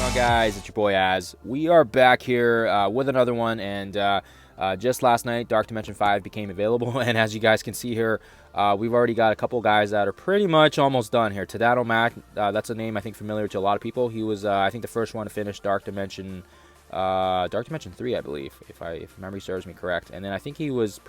on, guys? It's your boy Az. We are back here with another one, and just last night Dark Dimension 5 became available, and as you guys can see here, we've already got a couple guys that are pretty much almost done here. Tadano Mac, that's a name I think familiar to a lot of people. He was I think the first one to finish Dark Dimension 3, I believe, if memory serves me correct. And then I think he was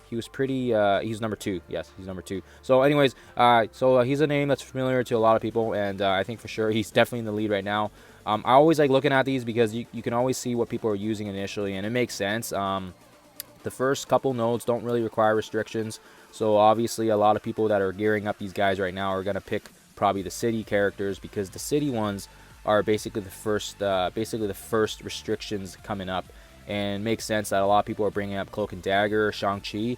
he's number 2. Yes, he's number 2. So anyways, he's a name that's familiar to a lot of people, and I think for sure he's definitely in the lead right now. I always like looking at these because you can always see what people are using initially, and it makes sense. The first couple nodes don't really require restrictions, so obviously a lot of people that are gearing up these guys right now are going to pick probably the city characters, because the city ones are basically the first restrictions coming up. And makes sense that a lot of people are bringing up Cloak and Dagger, Shang-Chi.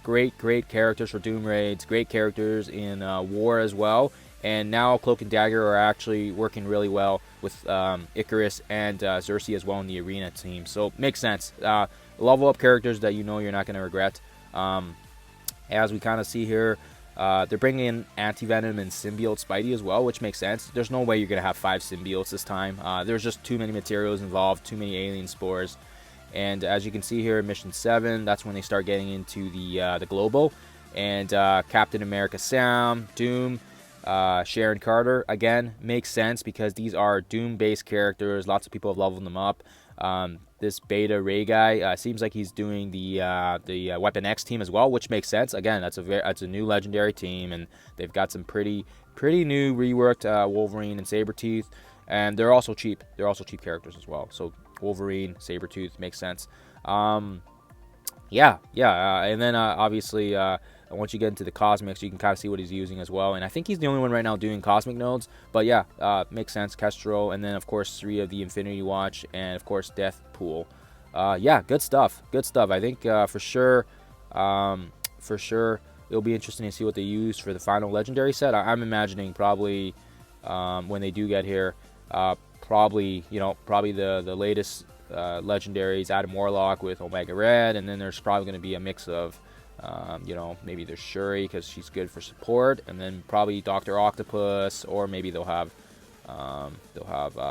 Great characters for Doom raids, great characters in War as well. And now Cloak and Dagger are actually working really well with Icarus and SERSI as well in the arena team. So makes sense. Level up characters that you know you're not going to regret. As we kind of see here, they're bringing in Anti-Venom and Symbiote Spidey as well, which makes sense. There's no way you're going to have 5 symbiotes this time. There's just too many materials involved, too many alien spores. And as you can see here, Mission 7, that's when they start getting into the Global. And Captain America Sam, Doom, Sharon Carter, again, makes sense because these are Doom-based characters. Lots of people have leveled them up. This Beta Ray guy seems like he's doing the Weapon X team as well, which makes sense. Again, that's a new legendary team, and they've got some pretty new reworked Wolverine and Sabretooth, and they're also cheap. They're also cheap characters as well. So Wolverine, Sabretooth makes sense. And then obviously once you get into the Cosmics, you can kind of see what he's using as well. And I think he's the only one right now doing Cosmic nodes. But yeah, makes sense. Kestrel, and then of course 3 of the Infinity Watch, and of course Deathpool. Yeah, good stuff. Good stuff. I think for sure it'll be interesting to see what they use for the final Legendary set. I'm imagining probably when they do get here, probably the latest Legendaries, Adam Warlock with Omega Red, and then there's probably going to be a mix of maybe there's Shuri because she's good for support, and then probably Dr. Octopus, or maybe they'll have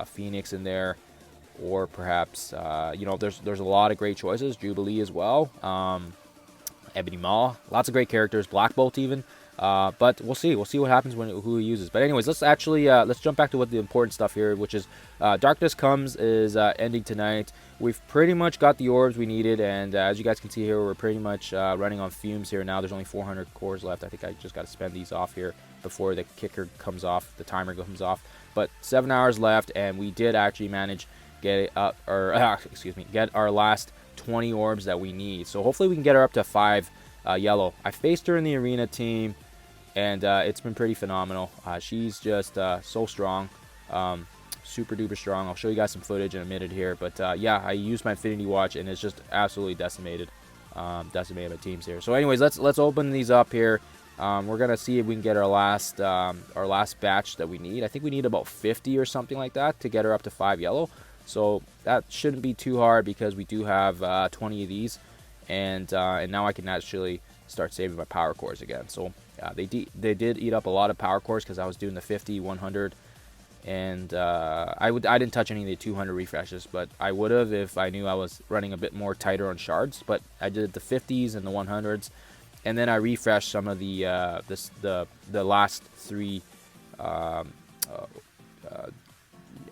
Phoenix in there, or perhaps there's a lot of great choices. Jubilee as well, Ebony Maw, lots of great characters, Black Bolt even. But we'll see what happens who he uses. But anyways, let's jump back to what the important stuff here, which is Darkness Comes is ending tonight. We've pretty much got the orbs we needed, and as you guys can see here, we're pretty much running on fumes here now. There's only 400 cores left. I think I just got to spend these off here before the kicker comes off, the timer comes off. But 7 hours left, and we did actually manage get our last 20 orbs that we need. So hopefully we can get her up to 5 yellow. I faced her in the arena team, and it's been pretty phenomenal. She's just so strong, super duper strong. I'll show you guys some footage in a minute here, but yeah, I used my Infinity Watch, and it's just absolutely decimated my teams here. So anyways, let's open these up here. We're gonna see if we can get our last batch that we need. I think we need about 50 or something like that to get her up to 5 yellow. So that shouldn't be too hard because we do have 20 of these, and now I can actually start saving my power cores again. So they did eat up a lot of power cores because I was doing the 50, 100, and I didn't touch any of the 200 refreshes, but I would have if I knew I was running a bit more tighter on shards. But I did the 50s and the 100s, and then I refreshed some of the last 3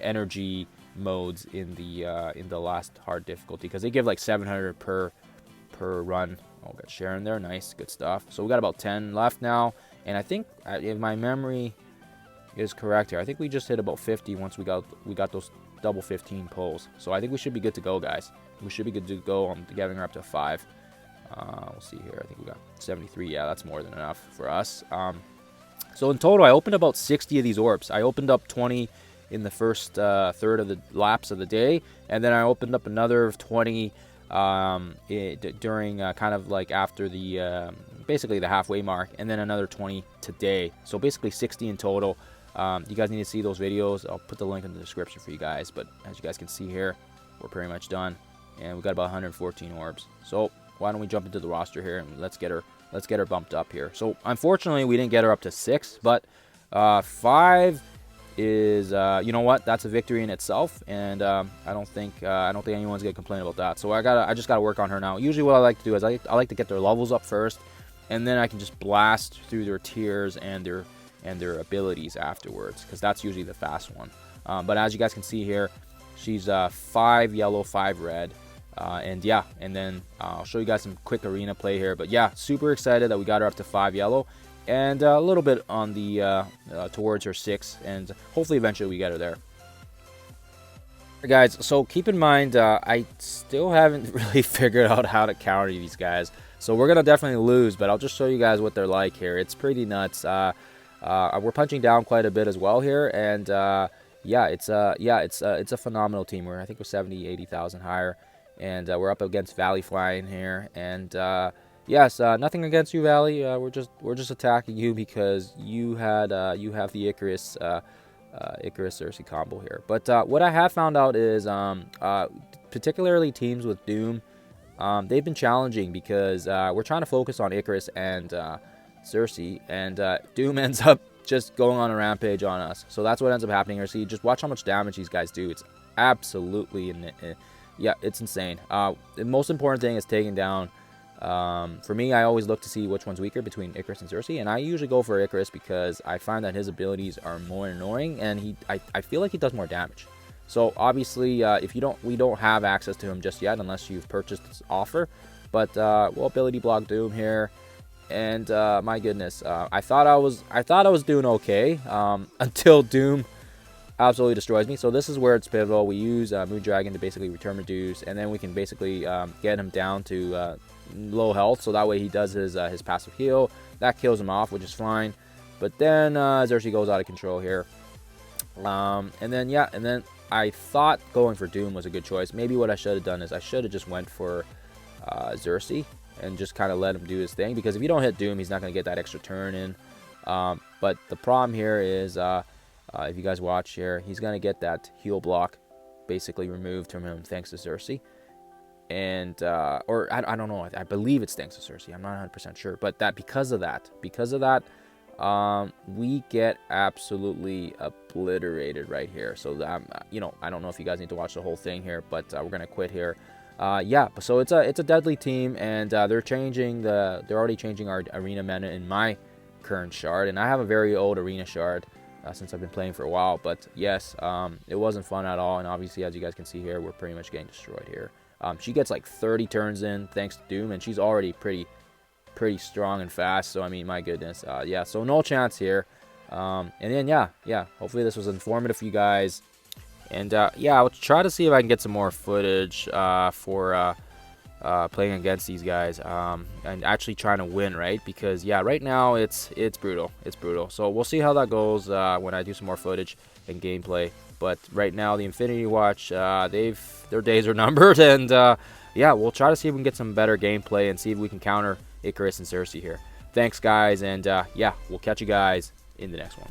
energy modes in the last hard difficulty, because they give like 700 per run. Oh, got Sharon there, nice, good stuff. So we got about 10 left now, and I think if my memory is correct here, I think we just hit about 50 once we got those double 15 pulls. So I think we should be good to go, guys. We should be good to go on getting her up to 5. We'll see here. I think we got 73. Yeah, that's more than enough for us. So in total, I opened about 60 of these orbs. I opened up 20 in the first third of the laps of the day, and then I opened up another 20 during kind of like after the basically the halfway mark, and then another 20 today. So basically 60 in total. You guys need to see those videos. I'll put the link in the description for you guys. But as you guys can see here, we're pretty much done, and we got about 114 orbs. So why don't we jump into the roster here and let's get her bumped up here. So unfortunately we didn't get her up to 6, but 5 is, you know what, that's a victory in itself, and I don't think anyone's gonna complain about that. So I just gotta work on her now. Usually what I like to do is I like to get their levels up first, and then I can just blast through their tiers and their abilities afterwards, because that's usually the fast one. But as you guys can see here, she's 5 yellow, 5 red. And yeah, and then I'll show you guys some quick arena play here. But yeah, super excited that we got her up to 5 yellow, and a little bit on the towards her 6, and hopefully eventually we get her there. Guys, so keep in mind, I still haven't really figured out how to counter these guys, so we're gonna definitely lose, but I'll just show you guys what they're like here. It's pretty nuts. We're punching down quite a bit as well here, and yeah, it's a phenomenal team. I think we're 70, 80,000 higher, and we're up against Valley Flying here, and yes, nothing against you, Valley. We're just attacking you because you have the Icarus SERSI combo here. But what I have found out is particularly teams with Doom, they've been challenging because we're trying to focus on Icarus and SERSI, and Doom ends up just going on a rampage on us. So that's what ends up happening here. See, just watch how much damage these guys do. It's absolutely yeah, it's insane. The most important thing is taking down. For me, I always look to see which one's weaker between Icarus and SERSI, and I usually go for Icarus because I find that his abilities are more annoying, and I feel like he does more damage. So obviously, if we don't have access to him just yet unless you've purchased this offer. But we'll ability block Doom here, and my goodness, I thought I was doing okay until Doom absolutely destroys me. So this is where it's pivotal. We use Moondragon to basically return reduce, and then we can basically get him down to low health, so that way he does his passive heal. That kills him off, which is fine. But then SERSI goes out of control here, and then I thought going for Doom was a good choice. Maybe what I should have done is I should have just went for SERSI and just kind of let him do his thing, because if you don't hit Doom, he's not going to get that extra turn in. But the problem here is if you guys watch here, he's going to get that heal block basically removed from him thanks to SERSI. And or I don't know, I believe it's thanks to SERSI, I'm not 100% sure, but because of that we get absolutely obliterated right here. So you know, I don't know if you guys need to watch the whole thing here, but we're gonna quit here. Yeah, so it's a deadly team, and they're already changing our arena meta in my current shard, and I have a very old arena shard since I've been playing for a while. But yes, it wasn't fun at all, and obviously, as you guys can see here, we're pretty much getting destroyed here. She gets like 30 turns in thanks to Doom, and she's already pretty strong and fast. So I mean, my goodness, yeah. So no chance here. And then yeah. Hopefully this was informative for you guys. And yeah, I'll try to see if I can get some more footage for playing against these guys and actually trying to win, right? Because yeah, right now it's brutal. It's brutal. So we'll see how that goes when I do some more footage and gameplay. But right now, the Infinity Watch, their days are numbered, and yeah, we'll try to see if we can get some better gameplay and see if we can counter Icarus and SERSI here. Thanks, guys, and yeah, we'll catch you guys in the next one.